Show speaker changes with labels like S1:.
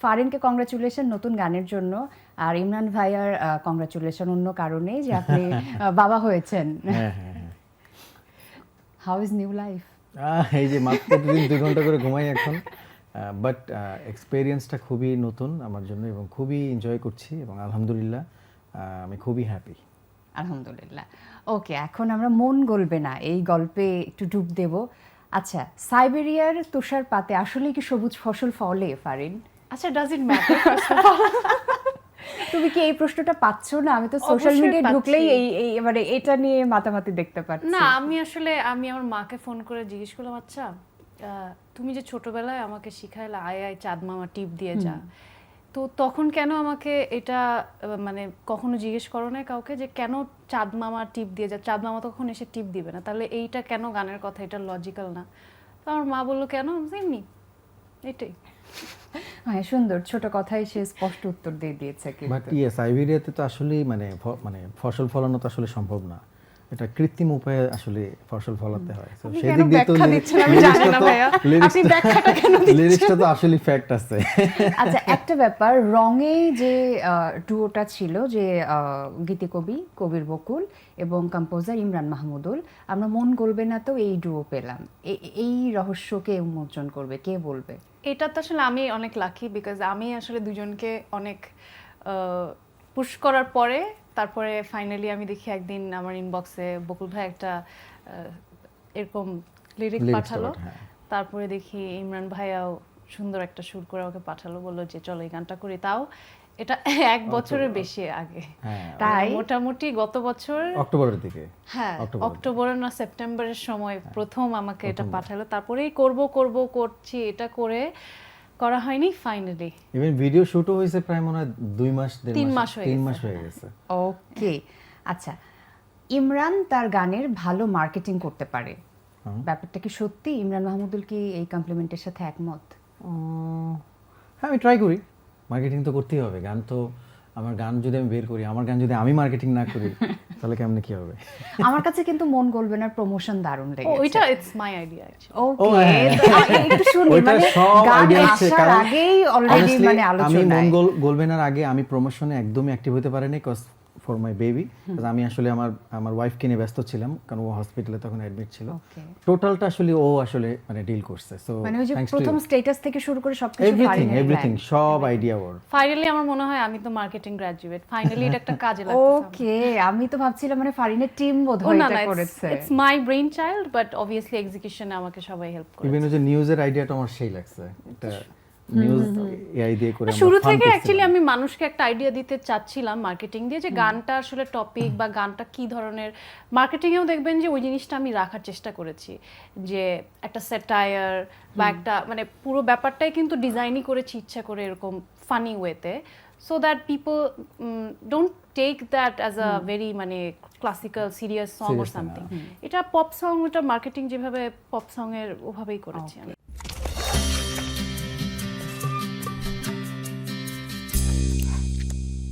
S1: ফারিনকে congratulation নতুন গানের জন্য, আর ইমরান ভাইয়ার কংগ্রাচুলেশন অন্য কারণে যে আপনি বাবা হয়েছেন।
S2: হ্যাঁ হ্যাঁ হ্যাঁ।
S1: How is new life?
S2: এই যে মাত্র প্রতিদিন 2 ঘন্টা করে ঘুমাই এখন, বাট এক্সপেরিয়েন্সটা খুবই নতুন আমার জন্য এবং খুবই এনজয় করছি এবং আলহামদুলিল্লাহ আমি খুবই হ্যাপি।
S1: আলহামদুলিল্লাহ। ওকে, এখন আমরা মন গলবে না এই গল্পে একটু ডুব দেব। আচ্ছা, সাইবেরিয়ার তুষারপাতে আসলে কি সবুজ ফসল ফলে ফারিন?
S3: আচ্ছা, does it matter first of all?
S1: তুমি কি এই প্রশ্নটা পাচ্ছ না? আমি তো সোশ্যাল
S3: অবশ্যই
S1: মিডিয়ায়
S3: পাচ্ছি।
S1: ঢুকলেই এই মানে এটা নিয়ে মাতামাতি দেখতে পাচ্ছি।
S3: না, আমি আমার মাকে ফোন করে জিজ্ঞেস করলাম, আচ্ছা তুমি যে ছোটবেলায় আমাকে শিখাইলে আয় আয় চাঁদ মামা টিপ দিয়ে যা, তো তখন কেন আমাকে এটা মানে কখনো জিজ্ঞেস করো না কাউকে যে কেন চাঁদ মামা টিপ দিয়ে যা? চাঁদ মামা তখন এসে টিপ দিবে না, তাহলে এইটা কেন গানের কথা, এটা লজিক্যাল না। তো আমার মা বললো কেন, এমনি, এটাই।
S1: হ্যাঁ, সুন্দর ছোট কথাই সে স্পষ্ট উত্তর দিয়ে দিয়েছে।
S2: বাট
S1: কিন্তু
S2: ইয়ে সাইবেরিয়াতে তো আসলে মানে ফসল ফলানো তো আসলে সম্ভব না, এটা কৃত্রিম উপায়ে আসলে ফসল ফলাতে হয়। So,
S3: আপনি
S2: সেই
S3: কেন
S2: দিক দিয়ে তো
S3: ব্যাখ্যা দিচ্ছেন আমি জানি না ভাইয়া, আপনি ব্যাখ্যাটা কেন দিচ্ছেন?
S2: লিরিক্সটা তো আসলে ফ্যাক্ট আছে।
S1: আচ্ছা, একটা ব্যাপার, রঙে যে ডুয়োটা ছিল, যে গীতিকবি কবির বকুল এবং কম্পোজার ইমরান মাহমুদুল, আমরা মন গলবে না তো এই ডুয়ো পেলাম। এই রহস্য কে উন্মোচন করবে, কে বলবে?
S3: এটা তো আসলে আমি অনেক লাকি, বিকজ আমি আসলে দুজনকে অনেক পুশ করার পরে তারপরে ফাইনালি আমি দেখি একদিন আমার ইনবক্সে বকুল ভাই একটা এরকম লিরিক
S2: Lyrics
S3: পাঠালো,
S2: টা, হ্যাঁ।
S3: তারপরে দেখি ইমরান ভাইয়াও সুন্দর একটা সুর করে আমাকে পাঠালো, বললো যে চলো এই গানটা করি। তাও এটা 1 বছরের বেশি আগে,
S2: হ্যাঁ,
S1: তাই
S3: মোটামুটি গত বছর
S2: অক্টোবরের দিকে।
S3: হ্যাঁ
S2: অক্টোবরের
S3: অক্টোবরের না সেপ্টেম্বরের সময় প্রথম আমাকে এটা পাঠালো, তারপরেই করছি, এটা করা হয়নি ফাইনালি।
S2: ইভেন ভিডিও শুটও হয়েছে প্রায় মনে হয় 2 মাস
S3: 3 মাস হয়ে
S2: 3
S3: গেছে।
S2: মাস হয়ে গেছে।
S1: ওকে, আচ্ছা, ইমরান তার গানের ভালো মার্কেটিং করতে পারে, ব্যাপারটা কি সত্যি? ইমরান মাহমুদুল কি এই কমপ্লিমেন্টের সাথে একমত?
S2: হ্যাঁ, আমি ট্রাই করি, মার্কেটিং তো করতেই হবে। গান তো আমার গান যদি আমি বের করি, আমার গান যদি আমি মার্কেটিং না করি তাহলে কেমনে কি হবে?
S1: আমার কাছে কিন্তু মন গলবে না প্রমোশন দারুণ লেগেছে।
S3: ওইটা ইটস মাই আইডিয়া অ্যাকচুয়ালি।
S1: ওকে, একটু শুনি,
S2: ওইটা
S1: মানে
S2: সব
S1: গান
S2: idea হচ্ছে,
S1: আসার
S2: কারণ
S1: আগেই অলরেডি
S2: honestly,
S1: মানে
S2: আমি
S1: আলোচনায়।
S2: মন গোলবেনার আগে আমি প্রমোশনে একদমই অ্যাক্টিভ হতে পারিনি, কজ ফর মাই বেবি। আমি আসলে আমার ওয়াইফকে নিয়ে ব্যস্ত ছিলাম, কারণ ও হসপিটালে তখন অ্যাডমিট ছিল।
S1: Okay.
S2: টোটালটা আসলে ও আসলে মানে ডিল করছে। সো
S1: মানে ওই যে প্রথম স্ট্যাটাস থেকে শুরু করে সবকিছু
S2: এভরিথিং সব আইডিয়া ওর।
S3: ফাইনালি আমার মনে হয় আমি তো মার্কেটিং গ্র্যাজুয়েট, ফাইনালি এটা একটা কাজে লাগছে।
S1: ওকে, আমি তো ভাবছিলাম মানে ফারিনের টিম বোধহয় এটা করেছে।
S3: It's my brain child, but obviously এক্সিকিউশনে আমাকে সবাই হেল্প করে।
S2: ইভেন ওই যে নিউজের আইডিয়াটা আমার সেই লাগছে, এটা নিউজ এআই দিয়ে করে আমরা
S3: শুরু
S2: fun
S3: থেকে
S2: করছিলাম।
S3: অ্যাকচুয়ালি আমি মানুষকে একটা আইডিয়া দিতে চাচ্ছিলাম মার্কেটিং দিয়ে, যে গানটা আসলে টপিক বা গানটা কি ধরনের। মার্কেটিংয়েও দেখবেন যে ওই জিনিসটা আমি রাখার চেষ্টা করেছি, যে একটা স্যাটায়ার বা একটা মানে পুরো ব্যাপারটাই কিন্তু ডিজাইনই করেছি ইচ্ছা করে এরকম ফানি ওয়েতে, so that people don't take that as a very মানে classical serious song or
S2: Serious না।
S3: সামথিং। এটা পপ সং, এটা মার্কেটিং যেভাবে পপ সং এর ওভাবেই করেছি আমি।